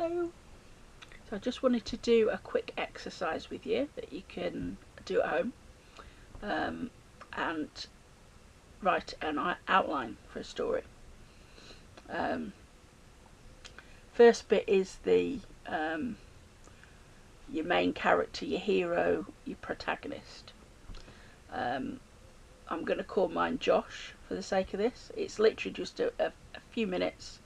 So I just wanted to do a quick exercise with you that you can do at home, and write an outline for a story. First bit is the your main character, your hero, your protagonist. I'm going to call mine Josh for the sake of this. It's literally just a few minutes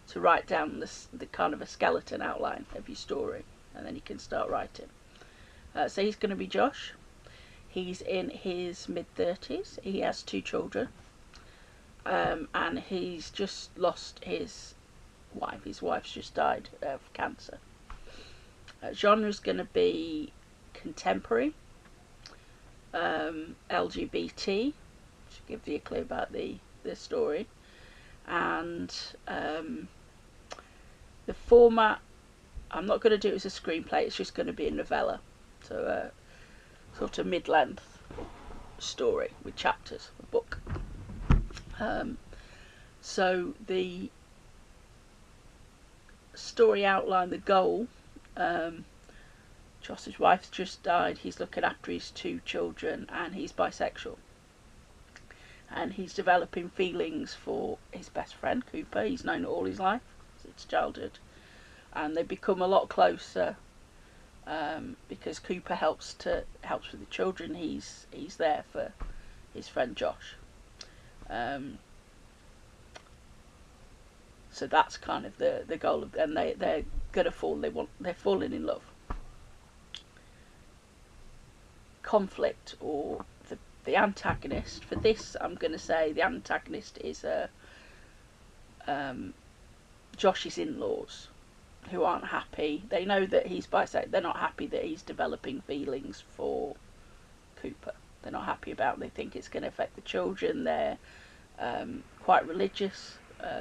to write down the kind of a skeleton outline of your story, and then you can start writing. So he's going to be Josh. He's in his mid-30s. He has 2 children, and he's just lost his wife. His wife's just died of cancer. Genre's going to be contemporary, LGBT, to give you a clue about the story, and the format, I'm not going to do it as a screenplay, it's just going to be a novella, so a sort of mid-length story with chapters, a book. So the story outline, the goal, Josh's wife's just died, he's looking after his 2 children, and he's bisexual. And he's developing feelings for his best friend, Cooper. He's known all his life, since childhood. And they become a lot closer because Cooper helps with the children. He's there for his friend Josh. So that's kind of the goal of, and they're gonna fall. They're falling in love. Conflict, or the antagonist for this, I'm going to say the antagonist is Josh's in-laws, who aren't happy. They know that he's bisexual. They're not happy that he's developing feelings for Cooper. They're not happy about it. They think it's going to affect the children. They're quite religious,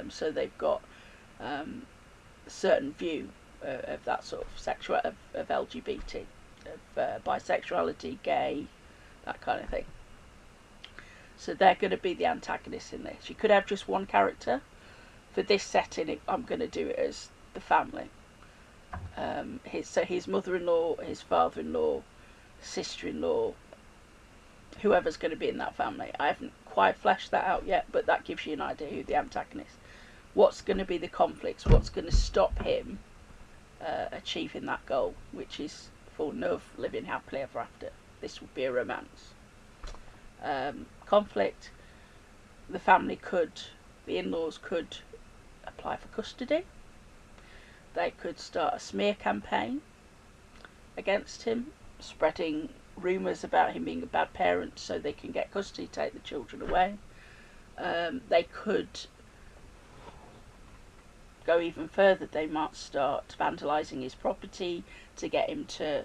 so they've got a certain view of that sort of sexual, of LGBT, of bisexuality, gay, that kind of thing. So they're going to be the antagonists in this. You could have just one character. For this setting, I'm going to do it as the family. His mother-in-law, his father-in-law, sister-in-law, whoever's going to be in that family. I haven't quite fleshed that out yet, but that gives you an idea who the antagonist. What's going to be the conflicts? What's going to stop him achieving that goal, which is falling in love, living happily ever after. This would be a romance. Conflict, the in-laws could apply for custody. They could start a smear campaign against him, spreading rumours about him being a bad parent so they can get custody, take the children away. They could go even further. They might start vandalising his property to get him to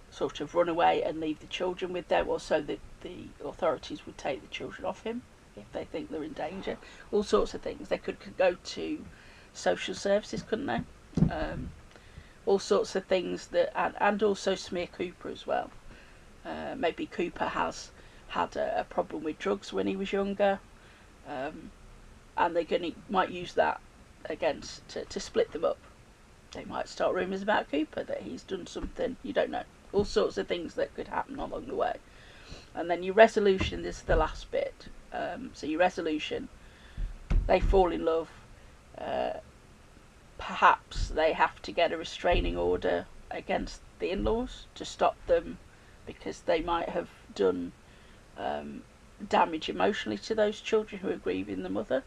sort of run away and leave the children with them, or so that the authorities would take the children off him if they think they're in danger. All sorts of things. They could go to social services, couldn't they? All sorts of things that, and also smear Cooper as well. Maybe Cooper has had a problem with drugs when he was younger, and they might use that against to split them up. They might start rumours about Cooper, that he's done something, you don't know. All sorts of things that could happen along the way. And then your resolution is the last bit. So your resolution, they fall in love. Perhaps they have to get a restraining order against the in-laws to stop them, because they might have done damage emotionally to those children who are grieving the mother.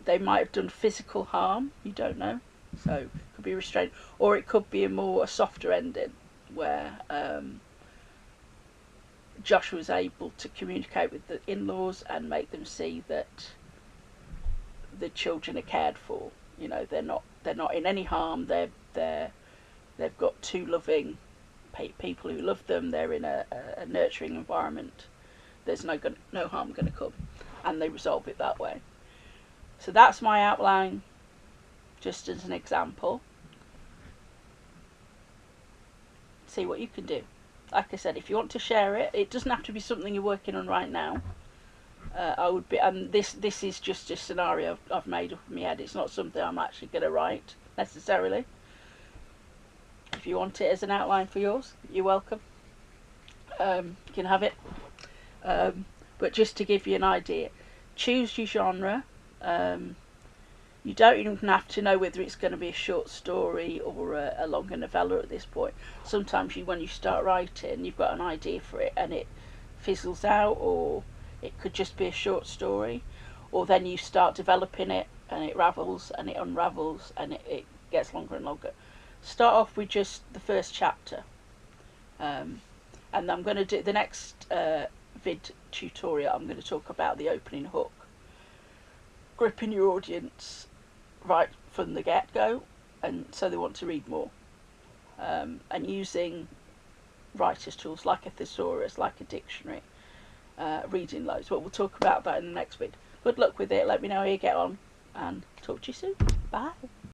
They might have done physical harm, you don't know. So it could be restrained, or it could be a softer ending, where Josh was able to communicate with the in-laws and make them see that the children are cared for. You know, they're not in any harm. They've got 2 loving people who love them. They're in a nurturing environment. There's no harm going to come, and they resolve it that way. So that's my outline, just as an example. See what you can do. Like I said, if you want to share it, it doesn't have to be something you're working on right now. I would be, and this is just a scenario I've made up in my head. It's not something I'm actually going to write necessarily. If you want it as an outline for yours, you're welcome. You can have it. But just to give you an idea, choose your genre. You don't even have to know whether it's going to be a short story or a longer novella at this point. Sometimes when you start writing, you've got an idea for it and it fizzles out, or it could just be a short story, or then you start developing it and it ravels and it unravels and it gets longer and longer. Start off with just the first chapter, and I'm going to do the next vid tutorial. I'm going to talk about the opening hook, gripping your audience right from the get-go, and so they want to read more, and using writer's tools like a thesaurus, like a dictionary, reading loads. But we'll talk about that in the next vid. Good luck with it. Let me know how you get on, and talk to you soon. Bye.